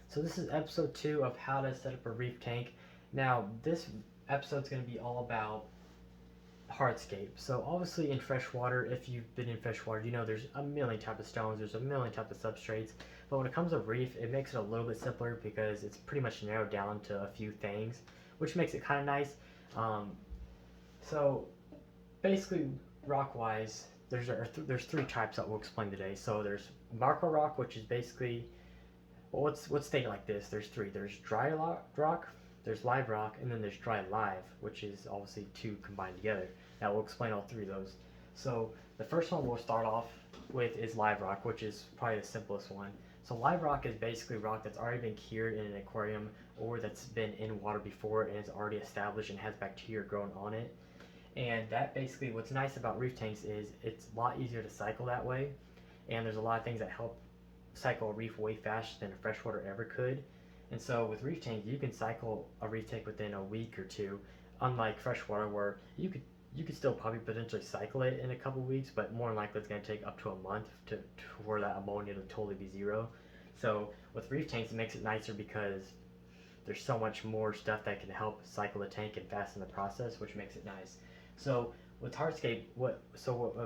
So this is episode 2 of how to set up a reef tank. Now this episode is going to be all about hardscape. So obviously in freshwater, if you've been in freshwater, you know there's a million types of stones, there's a million types of substrates. But when it comes to reef, it makes it a little bit simpler because it's pretty much narrowed down to a few things, which makes it kind of nice. Um, so basically, rock-wise, there's three types that we'll explain today. So there's macro rock, which is basically, well, let's state it like this. There's three. There's dry rock, there's live rock, and then there's dry live, which is obviously two combined together. Now we'll explain all three of those. So the first one we'll start off with is live rock, which is probably the simplest one. So live rock is basically rock that's already been cured in an aquarium or that's been in water before and is already established and has bacteria growing on it. And that basically, what's nice about reef tanks is it's a lot easier to cycle that way. And there's a lot of things that help cycle a reef way faster than a freshwater ever could. And so with reef tanks, you can cycle a reef tank within a week or two, unlike freshwater where you could still probably potentially cycle it in a couple weeks, but more than likely it's going to take up to a month for that ammonia to totally be zero. So with reef tanks, it makes it nicer because there's so much more stuff that can help cycle the tank and fasten the process, which makes it nice. So with hardscape, what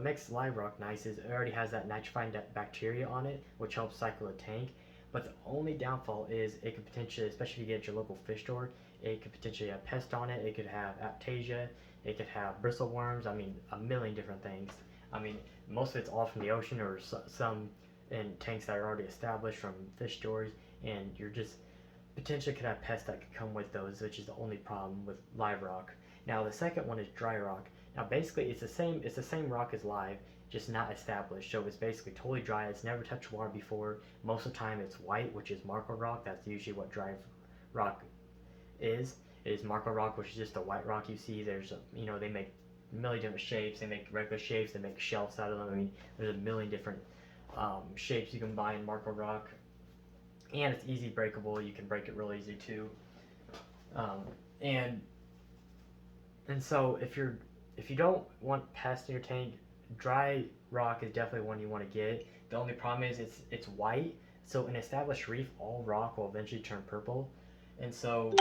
makes live rock nice is it already has that nitrifying bacteria on it, which helps cycle the tank. But the only downfall is it could potentially, especially if you get at your local fish store, it could potentially have pest on it. It could have aptasia. It could have bristle worms. I mean, a million different things. I mean, most of it's all from the ocean or some in tanks that are already established from fish stores, and you're just potentially could have pests that could come with those, which is the only problem with live rock. Now the second one is dry rock. Now basically it's the same rock as live, just not established. So it's basically totally dry. It's never touched water before. Most of the time it's white, which is marco rock. That's usually what dry rock is. It is marco rock, which is just a white rock you see. They make a million different shapes. They make regular shapes. They make shelves out of them. I mean, there's a million different shapes you can buy in marco rock, and it's easy breakable. You can break it real easy too. Um, and and so if you don't want pests in your tank, dry rock is definitely one you want to get. The only problem is it's white. So in established reef, all rock will eventually turn purple. And so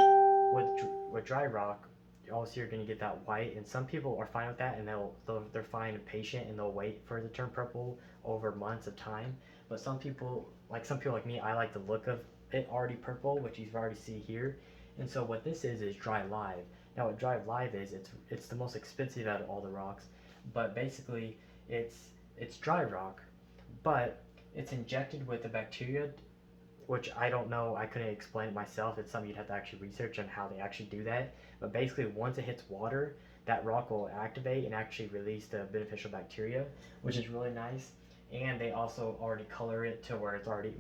with dry rock, obviously you're going to get that white. And some people are fine with that, and they're fine and patient, and they'll wait for it to turn purple over months of time. But some people like me, I like the look of it already purple, which you already see here. And so what this is dry live. Now what dry live is, it's the most expensive out of all the rocks, but basically it's dry rock, but it's injected with a bacteria, which I don't know, I couldn't explain it myself. It's something you'd have to actually research on how they actually do that. But basically once it hits water, that rock will activate and actually release the beneficial bacteria, which is really nice. And they also already color it to where it's already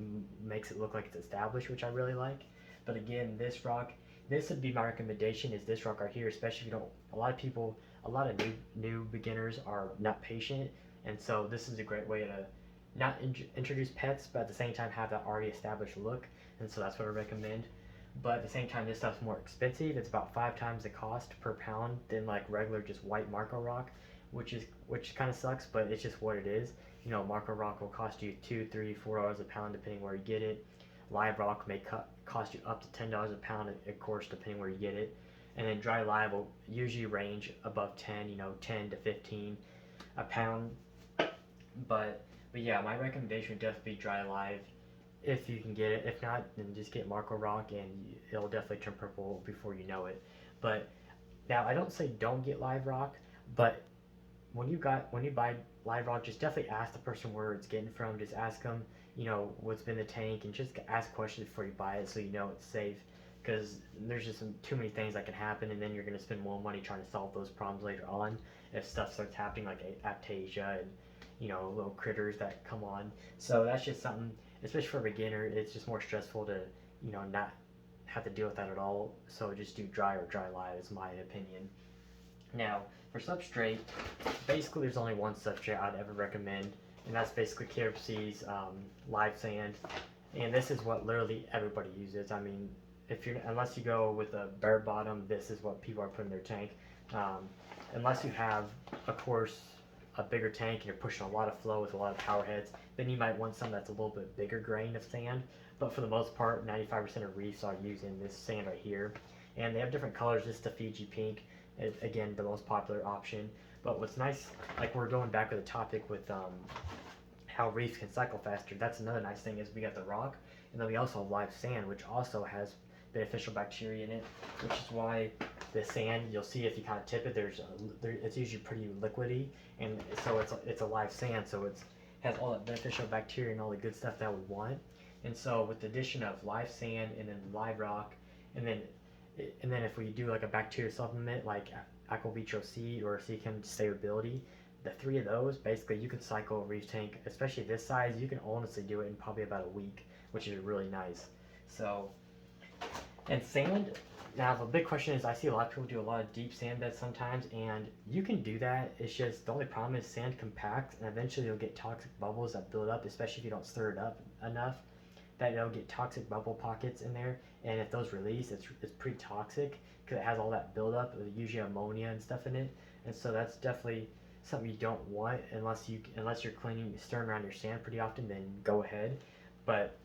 makes it look like it's established, which I really like. But again, this would be my recommendation, is this rock right here, especially if you don't, a lot of new beginners are not patient, and so this is a great way to not introduce pets, but at the same time have that already established look, and so that's what I recommend. But at the same time, this stuff's more expensive. It's about 5 times the cost per pound than like regular just white marco rock, which kind of sucks, but it's just what it is. Marco rock will cost you $2, $3, $4 a pound depending where you get it. Live rock may cost you up to $10 a pound, of course, depending where you get it. And then dry live will usually range above 10, 10 to 15 a pound. But yeah, my recommendation would definitely be dry live if you can get it. If not, then just get marco rock, and it'll definitely turn purple before you know it. But now I don't say don't get live rock, but when you buy live rock, just definitely ask the person where it's getting from. Just ask them, what's been in the tank, and just ask questions before you buy it so you know it's safe. Because there's just too many things that can happen, and then you're going to spend more money trying to solve those problems later on if stuff starts happening like aptasia and little critters that come on. So that's just something, especially for a beginner, it's just more stressful to not have to deal with that at all. So just do dry or dry live is my opinion. Now, for substrate, basically there's only one substrate I'd ever recommend, and that's basically KFC's live sand. And this is what literally everybody uses. I mean, unless you go with a bare bottom, this is what people are putting in their tank. Unless you have, of course, a bigger tank and you're pushing a lot of flow with a lot of power heads, then you might want some that's a little bit bigger grain of sand. But for the most part, 95% of reefs are using this sand right here. And they have different colors. This is the Fiji pink, again, the most popular option. But what's nice, like we're going back to the topic with how reefs can cycle faster. That's another nice thing is we got the rock, and then we also have live sand, which also has beneficial bacteria in it, which is why the sand, you'll see if you kind of tip it, it's usually pretty liquidy, and so it's a live sand, so it has all that beneficial bacteria and all the good stuff that we want. And so with the addition of live sand and then live rock, and then if we do like a bacteria supplement like Aquavitro C or Seachem Stability, the three of those, basically you can cycle a reef tank, especially this size, you can honestly do it in probably about a week, which is really nice. So, and sand, now the big question is I see a lot of people do a lot of deep sand beds sometimes, and you can do that. It's just the only problem is sand compacts, and eventually you'll get toxic bubbles that build up, especially if you don't stir it up enough, that it'll get toxic bubble pockets in there, and if those release, it's pretty toxic because it has all that buildup, usually ammonia and stuff in it, and so that's definitely something you don't want unless you're cleaning, stirring around your sand pretty often. Then go ahead, but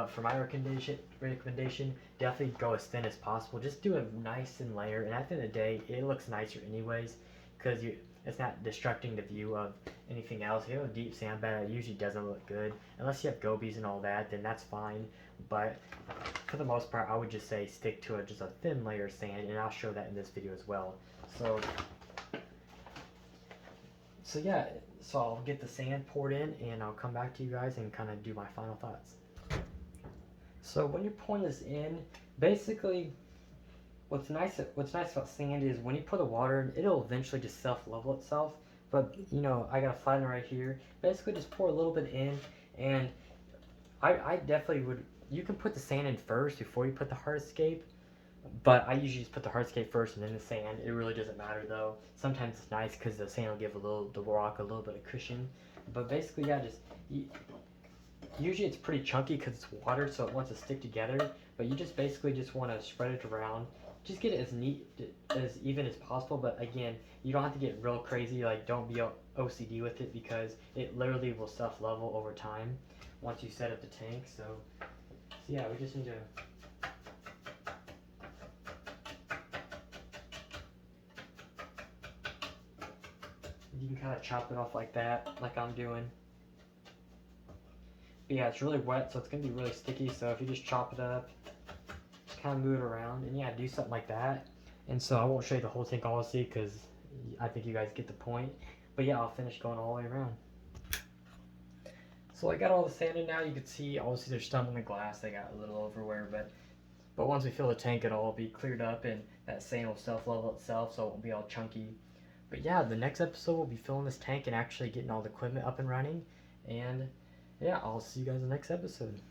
for my recommendation, definitely go as thin as possible. Just do a nice thin layer, and at the end of the day, it looks nicer anyways because it's not distracting the view of anything else. If you have a deep sand bed, it usually doesn't look good unless you have gobies and all that. Then that's fine, but for the most part, I would just say stick to just a thin layer of sand, and I'll show that in this video as well. So yeah, so I'll get the sand poured in and I'll come back to you guys and kind of do my final thoughts. So when you're pouring this in, basically what's nice about sand is when you put the water in, it'll eventually just self-level itself. But you know, I got a flathead right here. Basically just pour a little bit in, and I definitely would, you can put the sand in first before you put the hardscape. But I usually just put the hardscape first and then the sand. It really doesn't matter though. Sometimes it's nice because the sand will give the rock a little bit of cushion. But basically, yeah, usually it's pretty chunky because it's water, so it wants to stick together. But you just basically just want to spread it around. Just get it as neat, as even as possible. But again, you don't have to get real crazy. Like, don't be OCD with it because it literally will self-level over time once you set up the tank. So yeah, we just need to. You can kind of chop it off like that, like I'm doing. But yeah, it's really wet, so it's going to be really sticky, so if you just chop it up, just kind of move it around, and yeah, do something like that. And so I won't show you the whole tank, obviously, because I think you guys get the point. But yeah, I'll finish going all the way around. So I got all the sand in now. You can see, obviously, there's some in the glass. They got a little everywhere, but once we fill the tank, it'll all be cleared up, and that sand will self-level itself, so it won't be all chunky. But yeah, the next episode will be filling this tank and actually getting all the equipment up and running. And yeah, I'll see you guys in the next episode.